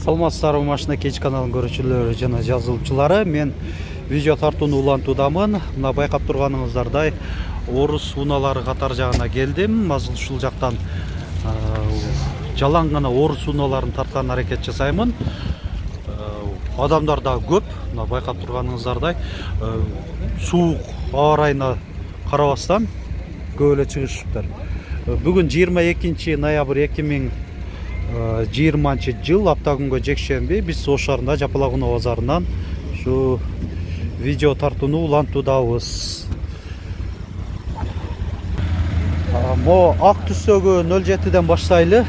Саламатсыздарбы, машина кеч каналын көрүүчүлөрү жана жазылуучулары. Мен видео тартууну улантуудамын. Мына байкап турганыңыздардай орус уналары катар жагына келдим. Азыр ушул жактан жалаң гана орус уналарын тарткан аракет жасаймын. Адамдар да көп. Мына байкап турганыңыздардай суук аба ырайына карабастан көп эле чыгышыптыр. Бүгүн 22 ноябрь 2020 жыл аптагүнгө жекшемби биз Ош шаарында Жапалагуна базарынан ушу видео тартууну улантуудабыз. Мо ак түстөгү 07ден баштайлы.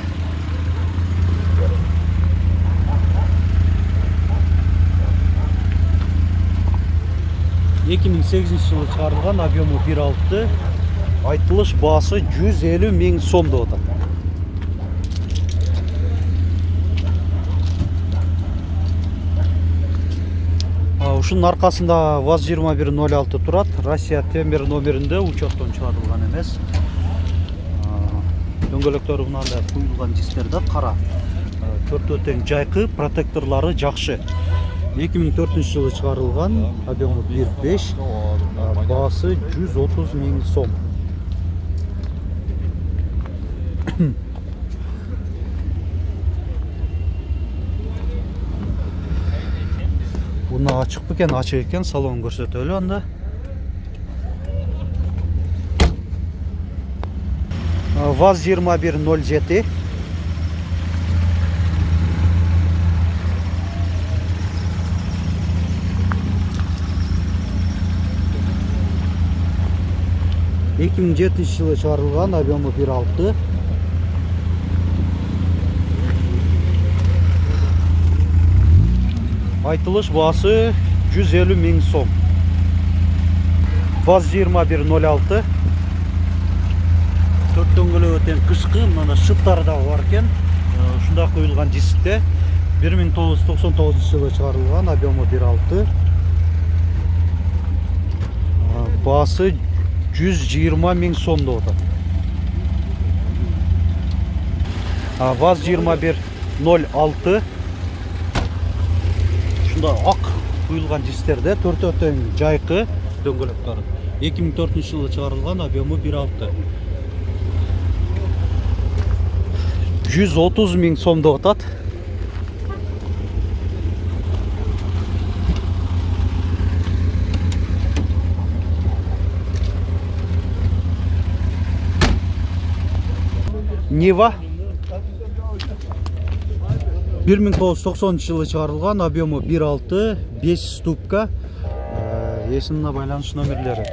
жылы чыгарылган, объему 1.6, айтылыш баасы 150 000 сом деп атат. Ушунун аркасында ВАЗ-2106 турат. Россия темир номеринде учеттон чыгарылган эмес. Дөңгөлөктөрү мындай куюлган дистерде кара. Төртөө тең жайкы, протекторлору жакшы. 2004 жылы чыгарылган, объему 1.5, баасы 130 000 сом. Буну ачык бекен, ачык экен, салон көрсөтөлү анда. ВАЗ-2107. жылы чыгарылган, объему 1.6. Айтылыш баасы 150 000 сом. ВАЗ-2106. Төрт дөңгөлөгү тең кышкы, мына шыттары да бар экен. Ушунда коюлган дискте 1999 жылы чыгарылган, объему 1.6. Баасы 120 000 сом деп атат. ВАЗ-2106. Ушунда ак куюлган дистерде төртөө тең жайкы дөңгөлөктөр. 2004 жылы чыгарылган, объему 1.6. 130 000 сом деп атат. Нива 1990 жылы чыгарылган, объему 1.6, 5 ступка, эсимине байланыш номерлери.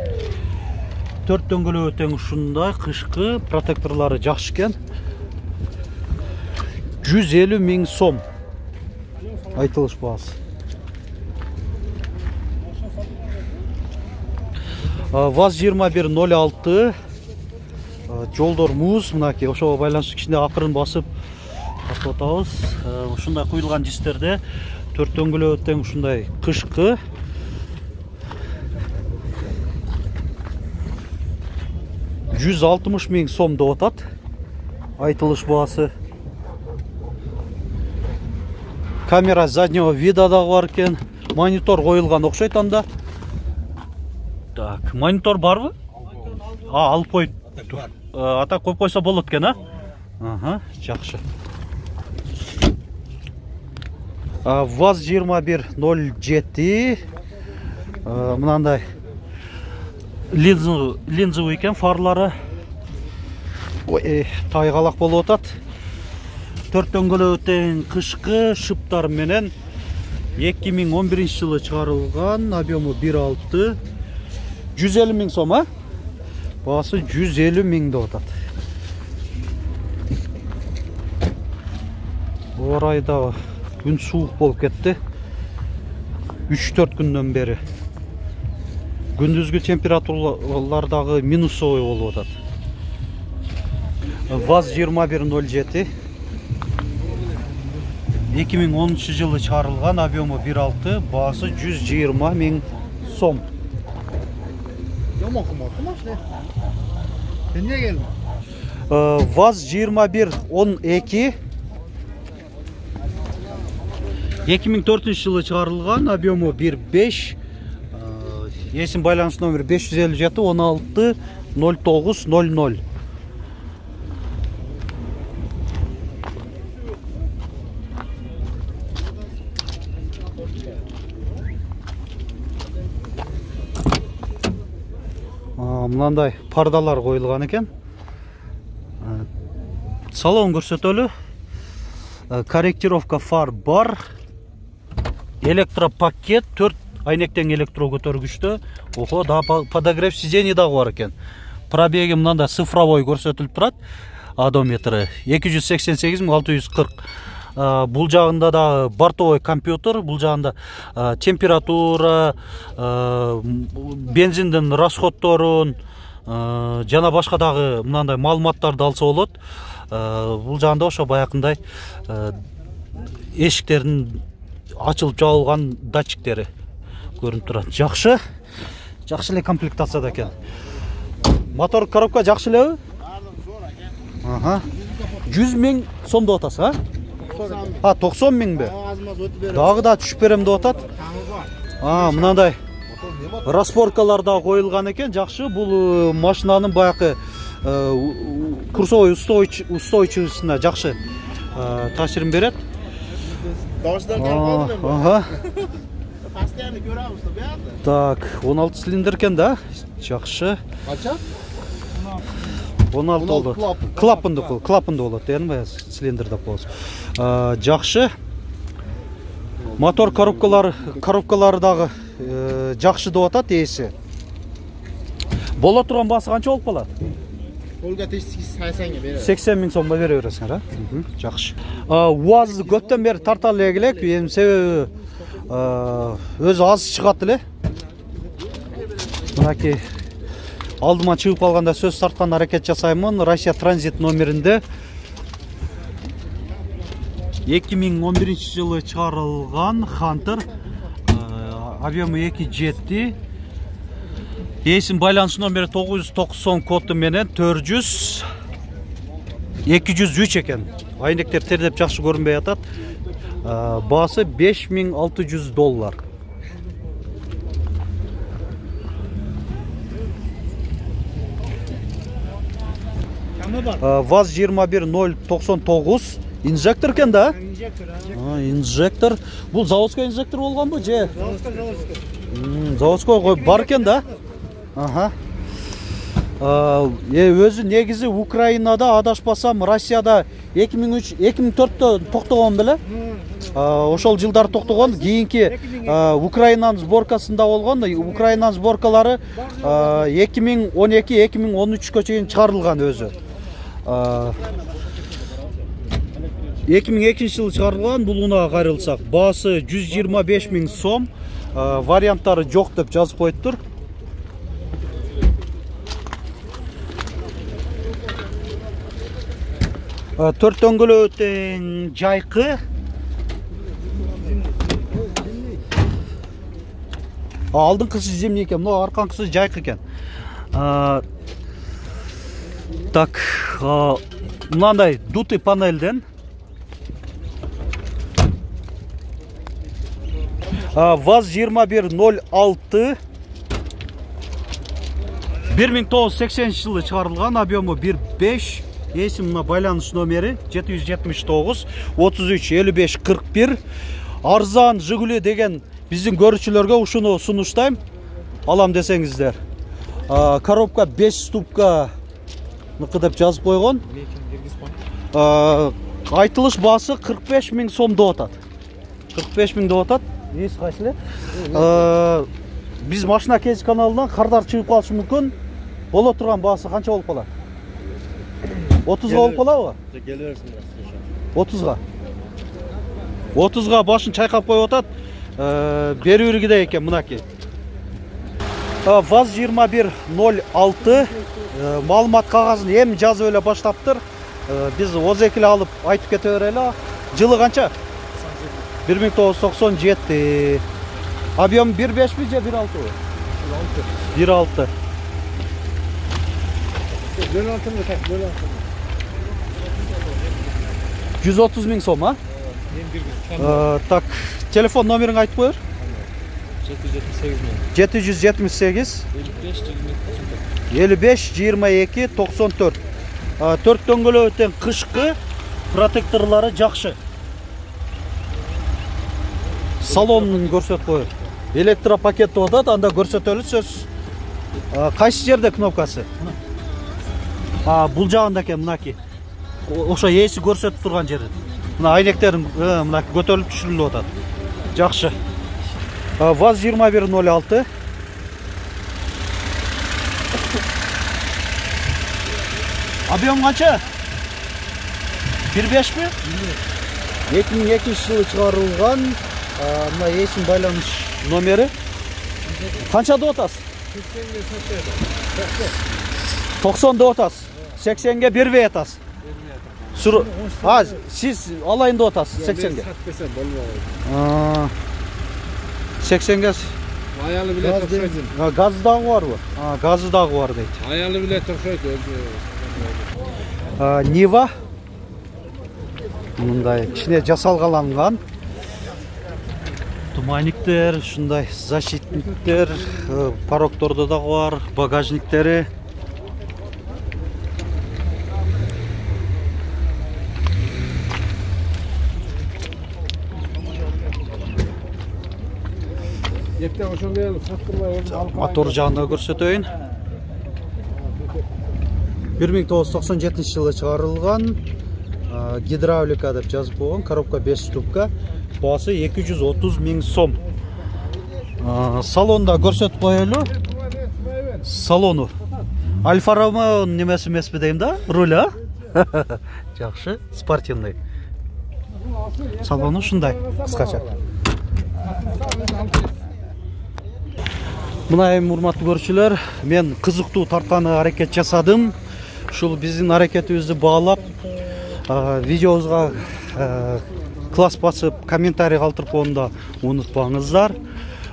Төрт дөңгөлөгү тең ушундай кышкы, протекторлору жакшы экен. 150 000 сом айтылыш баасы. ВАЗ-2106. Жолдор муз, мынакей ошого байланыштуу кичине акырын басып атабыз. Ушундай куюлган дистерде төрт дөңгөлөгү тең ушундай кышкы. 160 000 сом деп атат. Айтылыш баасы. Камера заднего вида да бар экен. Монитор коюлган окшойт анда. Так, монитор барбы? Алып коюп. Ата коюп койсо болот экен, а? Ага, жакшы. ВАЗ-2107. Мынандай линзовый экен, фарлары. Ой, тайгалак болуп атат. Төрт дөңгөлөгү тең кышкы, шыптар менен 2011 жылы чыгарылган, объему 1.6. 150 000 сом, а? Баасы 150 000 деп атат. Бул арайда күн суук болуп кетти. 3-4 күндөн бери. Күндүзгү температуралар дагы минусовой болуп атат. ВАЗ-2107. 2010 жылы чыгарылган, объему 1.6, баасы 120 000 сом. ВАЗ-2112. 2004 жылы чыгарылган, объему 1.5. Есім байланыс номері 557 16 0900. Мынандай пардалар қойылған екен. Салон көрсөтөлү. Корректировка фар бар. Электропакет 4 айнектен электро көтөргүчтө. Ого, да подогрев сидений дагы бар экен. Пробеги мынанда цифровой көрсөтүлүп турат. Одометрі 288.640. Бұл жағында да бортовой компьютер, бұл жағында температура, бензинден расходторун, жана башка дагы мынандай маалыматтарды алса болот. Бұл жағында ошо баякындай эшиктердин ачылып жабылган датчиктери көрүнүп турат. Жакшы эле комплектацияда экен. Мотор коробка жакшы элеби? Ага. 100 000 сом деп атасыз, а? 90 000 бе? Дагы да түшүп берем деп атат. Мынандай распоркалар да коюлган экен. Жакшы. Бул машинанын баякы курсовой устойчивостуна жакшы таасирин берет. Ага. Так, 16 цилиндр экен да. Жакшы. Кача? 16 oldu. Клапанды болот, эми цилиндрда болот. Жакшы. Мотор коробкалары дагы жакшы деп атат ээси. Боло турган баасы канча болуп калат? Олга 80 берет. 80 000 сомго бере бересиңер, жакшы. УАЗ көптөн бери тарталы элек, эми себеби өзү аз чыгат эле. Мынаки алдыма чыгып калганда сөз тарткан аракет жасаймын. Россия транзит номеринде 2011 жылы чыгарылган Хантер, объему 2.7. Есім байланыс номері 990 коду менен 400 203 екен. Айнектер тердеп жакшы көрүнбөй атат. Баасы $5600. ВАЗ 21099 инжектор екен да? Инжектор. Бұл заводской инжектор болған бу же? Заводской бар екен да? Өзі негізі Украинада адашпасам, Россияда 2004-тө токтогон беле. Ошол жылдар токтогон, кийинки Украинанын сборкасында болгон. Украинанын сборкалары 2012-2013-кө чейин чыгарылган өзү. 2002 жылы чыгарылган. Булуна кайрылсак, баасы 125 000 сом. Варианттары жок деп жазып коюптур. Төрт дөңгөлөктөн жайкы. Алдыңкысы зимний экен, мына арканкысы жайкы экен. Так, мынандай дутый панелден ВАЗ 2106 1980 жылы чыгарылган, объему 1.5. Есім мына байланыс номері 779 33 55 41. Арзан Жигули деген биздин көрүүчүлөргө ушуну сунуштайм. Алам десеңиздер. Коробка 5 ступка деп жазып койгон. Айтылыш баасы 45 000 сом деп атат. 45 000 деп атат. Эс кайсы эле? Биз машина кез каналынан кардар чыгып калышы мүмкүн. Боло турган баасы канча болуп калат? 30-га болуп калабы? Келерсиң. 30-га. 30-га башын чайкап коюп атат. Берүүргиде экен мынаки. ВАЗ 2106 маалымат кагазын эми жазып эле баштаптыр. Биз озекиле алып айтып кете берели. Жылы канча? 1997. Объем 1.5 ми же 1.6? 1.6. 130 000 сом, а? Так, телефон номерин айтып коер. 778 778 55 22 94. Төрт дөңгөлөктен кышкы протекторлары жакшы. Салонун көрсөтүп коер. Электропакет деп атат, анда көрсөтөлү сөз. Кайсы жерде кнопкасы? Бул жагында экен, мынаки. Ошо эси көрсөтүп турган жери. Мына айнектерин мына көтөрүлүп түшүрүлүп атат. Жакшы. ВАЗ 2106. Объем канча? 1.5 mi? 2002 жылы чыгарылган. Мына эсин байланыш номери. Канча деп атасыз? 90 деп атасыз. 80-ге бербей атасыз. Siz alayın деп атасыз 80-ге. 80-ге Ayalı bile tokşaydı. Gazı dağı var mı? Gazı dağı var deydi. Ayalı bile tokşaydı. Niva. Мындай кичине жасалгаланган. Туманниктер, шундай защитниктер, порогтордо да бар, багажниктери. Мотор жагында көрсөтөйүн. 1997 жылы чыгарылган. Гидравлика деп жазып койгон, коробка 5 ступка, баасы 230 000 сом. Салонда көрсөтүп коелу. Салону Альфа Ромео немеси эмеспи дейм да, руль, жакшы, спортивный. Салону ушундай, кыскача. Мына эми урматтуу көрүүчүлөр, мен кызыктуу тартканы аракет жасадым. Ушул биздин аракетибизди баалап, видеобузга класс басып, комментарий калтырып коюуну унутпаңыздар.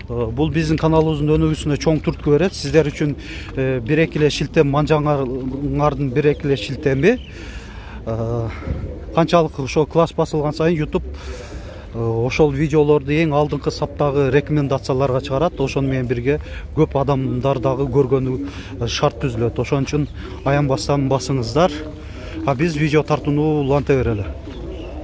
Бул биздин каналыбыздын өнүгүүсүнө чоң түрткү берет. Сиздер үчүн бир-эки эле шилтем, манжаңардын бир-эки эле шилтеми. Канчалык ошо класс басылган сайын YouTube ошол видеолорду эң алдыңкы саптагы рекомендацияларга чыгарат. Ошону менен бирге көп адамдар дагы көргөнү шарт түзүлөт. Ошон үчүн аянбастан басыңыздар. Биз видео тартууну уланта берели.